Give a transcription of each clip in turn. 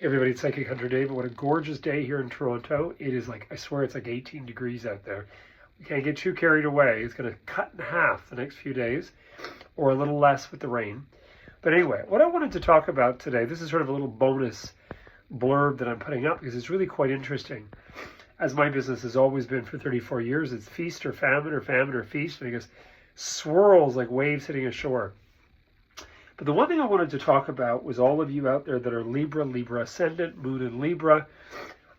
Everybody, it's Psychic Hunter David. What a gorgeous day here in Toronto. It is like, I swear it's like 18 degrees out there. You can't get too carried away. It's going to cut in half the next few days, or a little less with the rain. But anyway, what I wanted to talk about today, this is sort of a little bonus blurb that I'm putting up because it's really quite interesting. As my business has always been for 34 years, it's feast or famine or feast, and it goes swirls like waves hitting a shore. But the one thing I wanted to talk about was all of you out there that are Libra, Libra Ascendant, Moon in Libra,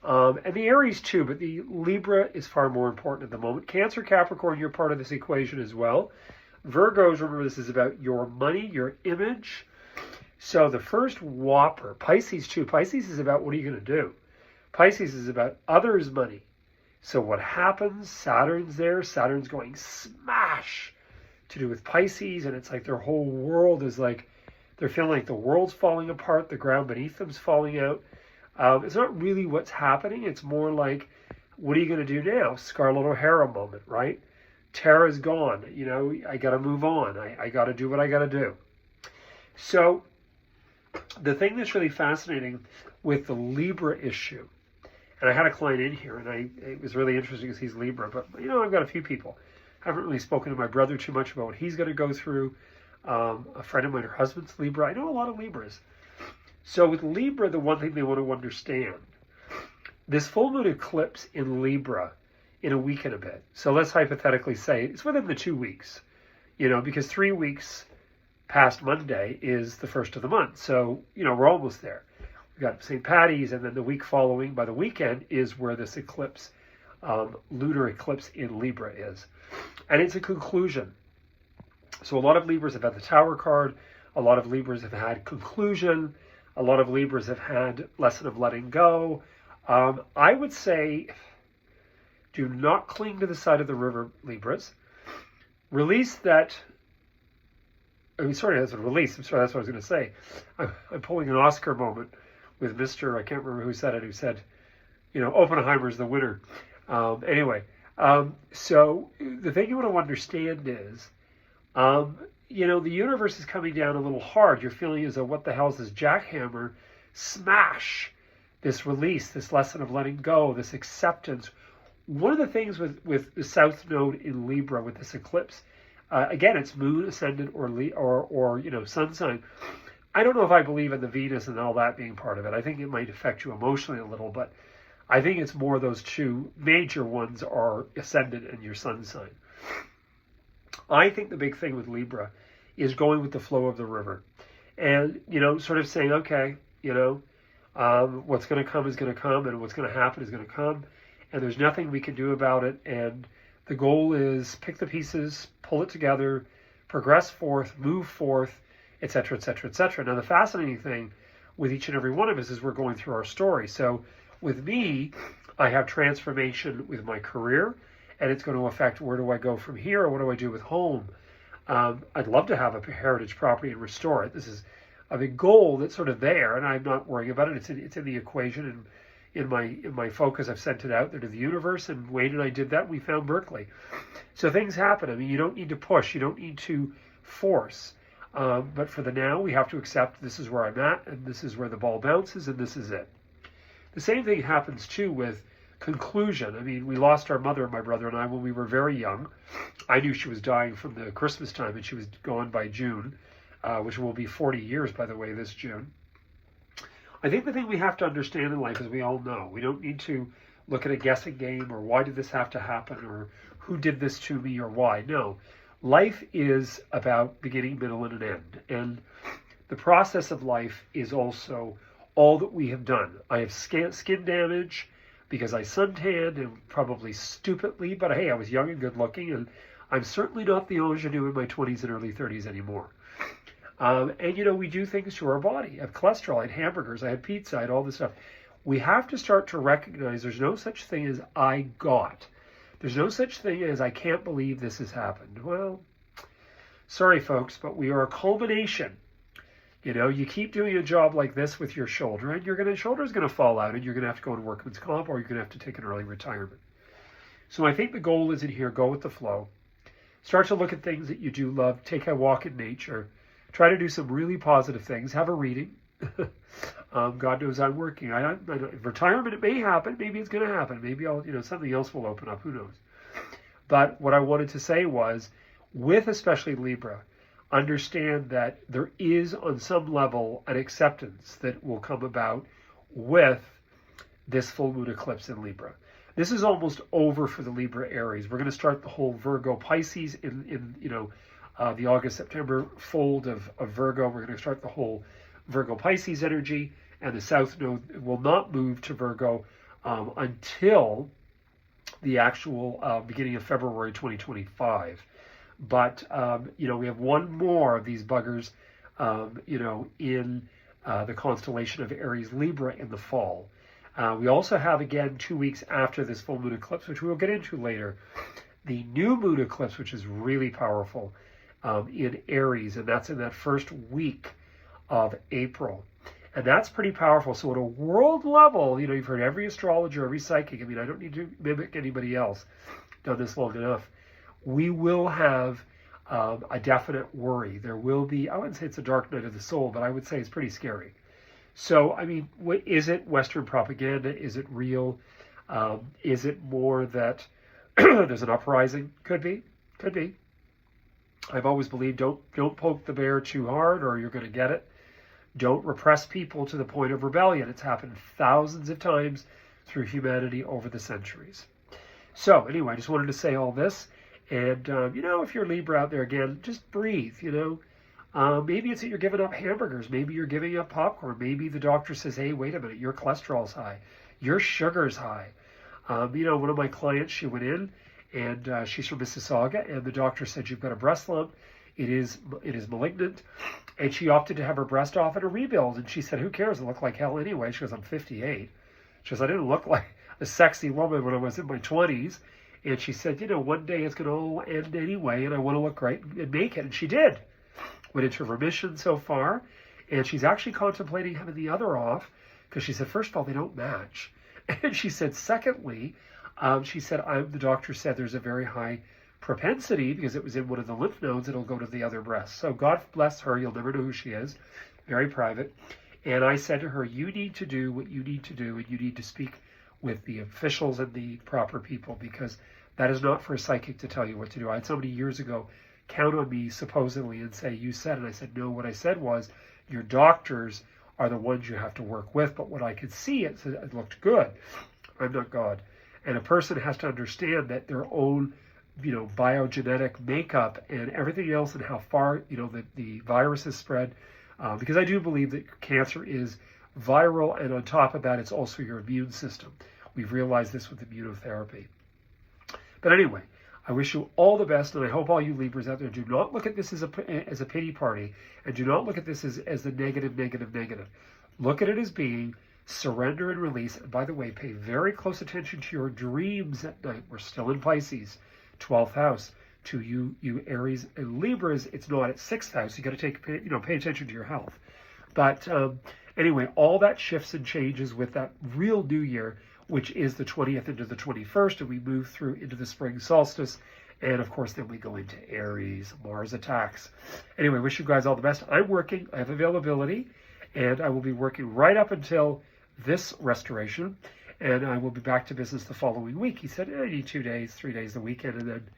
and the Aries too, but the Libra is far more important at the moment. Cancer, Capricorn, you're part of this equation as well. Virgos, remember this is about your money, your image. So the first whopper, Pisces too. Pisces is about what are you going to do? Pisces is about others' money. So what happens? Saturn's there. Saturn's going smash to do with Pisces, and it's like their whole world is like, they're feeling like the world's falling apart, the ground beneath them's falling out. It's not really what's happening. It's more like, what are you going to do now? Scarlett O'Hara moment, right? Tara's gone. You know, I got to move on. I got to do what I got to do. So the thing that's really fascinating with the Libra issue, and I had a client in here, and it was really interesting because he's Libra, but, you know, I've got a few people. I haven't really spoken to my brother too much about what he's going to go through. A friend of mine, her husband's Libra. I know a lot of Libras. So with Libra, the one thing they want to understand, this full moon eclipse in Libra in a week and a bit. So let's hypothetically say it's within the 2 weeks, you know, because 3 weeks past Monday is the first of the month. So, you know, we're almost there. We've got St. Paddy's, and then the week following by the weekend is where this eclipse, lunar eclipse in Libra is. And it's a conclusion. So a lot of Libras have had the Tower card. A lot of Libras have had conclusion. A lot of Libras have had lesson of letting go. I would say, do not cling to the side of the river, Libras. Release that. That's what I was going to say. I'm pulling an Oscar moment with Mr. I can't remember who said it. Who said, you know, Oppenheimer's the winner. Anyway. So the thing you want to understand is, you know, the universe is coming down a little hard. You're feeling as though, what the hell is this jackhammer? Smash this release, this lesson of letting go, this acceptance. One of the things with the South Node in Libra with this eclipse, again, it's Moon, Ascendant, or you know, Sun sign. I don't know if I believe in the Venus and all that being part of it. I think it might affect you emotionally a little, but I think it's more those two major ones are Ascendant and your Sun sign. I think the big thing with Libra is going with the flow of the river. And, you know, sort of saying, okay, you know, what's going to come is going to come, and what's going to happen is going to come. And there's nothing we can do about it. And the goal is pick the pieces, pull it together, progress forth, move forth, etc., etc., etc. Now, the fascinating thing with each and every one of us is we're going through our story. So with me, I have transformation with my career, and it's going to affect where do I go from here, or what do I do with home. I'd love to have a heritage property and restore it. This is a big goal that's sort of there, and I'm not worrying about it. It's in the equation, and in my focus, I've sent it out there to the universe, and Wayne and I did that. We found Berkeley. So things happen. I mean, you don't need to push. You don't need to force. But for the now, we have to accept this is where I'm at, and this is where the ball bounces, and this is it. The same thing happens, too, with conclusion. I mean, we lost our mother, my brother and I, when we were very young. I knew she was dying from the Christmas time, and she was gone by June, which will be 40 years, by the way, this June. I think the thing we have to understand in life is we all know. We don't need to look at a guessing game or why did this have to happen or who did this to me or why. No. Life is about beginning, middle, and an end. And the process of life is also all that we have done. I have skin damage because I suntanned, and probably stupidly, but hey, I was young and good looking, and I'm certainly not the ingenue in my 20s and early 30s anymore. And, you know, we do things to our body. I have cholesterol, I had hamburgers, I had pizza, I had all this stuff. We have to start to recognize there's no such thing as I got. There's no such thing as I can't believe this has happened. Well, sorry, folks, but we are a culmination. You know, you keep doing a job like this with your shoulder, and your shoulder's going to fall out, and you're going to have to go to workman's comp, or you're going to have to take an early retirement. So I think the goal is in here, go with the flow. Start to look at things that you do love. Take a walk in nature. Try to do some really positive things. Have a reading. God knows I'm working. Retirement, it may happen. Maybe it's going to happen. Maybe something else will open up. Who knows? But what I wanted to say was, with especially Libra, understand that there is on some level an acceptance that will come about with this full moon eclipse in Libra. This is almost over for the Libra Aries. We're going to start the whole Virgo Pisces in the August-September fold of Virgo. We're going to start the whole Virgo Pisces energy, and the South Node will not move to Virgo until the actual beginning of February 2025. But, we have one more of these buggers, in the constellation of Aries Libra in the fall. We also have, again, 2 weeks after this full moon eclipse, which we'll get into later, the new moon eclipse, which is really powerful in Aries, and that's in that first week of April. And that's pretty powerful. So at a world level, you've heard every astrologer, every psychic. I mean, I don't need to mimic anybody else. Done this long enough. We will have a definite worry. There will be, I wouldn't say it's a dark night of the soul, but I would say it's pretty scary. So, I mean, is it Western propaganda? Is it real? Is it more that there's an uprising? Could be. Could be. I've always believed don't poke the bear too hard or you're going to get it. Don't repress people to the point of rebellion. It's happened thousands of times through humanity over the centuries. So anyway, I just wanted to say all this. And, if you're Libra out there, again, just breathe, Maybe it's that you're giving up hamburgers. Maybe you're giving up popcorn. Maybe the doctor says, hey, wait a minute, your cholesterol's high. Your sugar's high. One of my clients, she went in, and she's from Mississauga, and the doctor said, you've got a breast lump. It is malignant. And she opted to have her breast off and a rebuild. And she said, who cares? I look like hell anyway. She goes, I'm 58. She goes, I didn't look like a sexy woman when I was in my 20s. And she said, one day it's going to all end anyway, and I want to look great and make it. And she did. Went into remission so far. And she's actually contemplating having the other off because she said, first of all, they don't match. And she said, secondly, the doctor said there's a very high propensity, because it was in one of the lymph nodes, it'll go to the other breast. So God bless her. You'll never know who she is. Very private. And I said to her, you need to do what you need to do, and you need to speak with the officials and the proper people, because that is not for a psychic to tell you what to do. I had somebody years ago count on me supposedly and say, you said, and I said, no, what I said was, your doctors are the ones you have to work with, but what I could see, it looked good. I'm not God. And a person has to understand that their own biogenetic makeup and everything else, and how far, the virus is spread. Because I do believe that cancer is viral, and on top of that, it's also your immune system. We've realized this with immunotherapy. But anyway, I wish you all the best, and I hope all you Libras out there do not look at this as a pity party, and do not look at this as the negative. Look at it as being surrender and release. And by the way, pay very close attention to your dreams at night. We're still in Pisces, 12th house. To you Aries and Libras, it's not at 6th house. You got to pay attention to your health. But anyway, all that shifts and changes with that real new year, which is the 20th into the 21st, and we move through into the spring solstice. And of course, then we go into Aries, Mars attacks. Anyway, wish you guys all the best. I'm working, I have availability, and I will be working right up until this restoration, and I will be back to business the following week. He said, I need 2 days, 3 days, the weekend, and then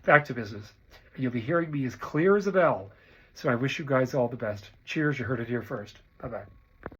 back to business. And you'll be hearing me as clear as a bell. So I wish you guys all the best. Cheers, you heard it here first. Bye-bye.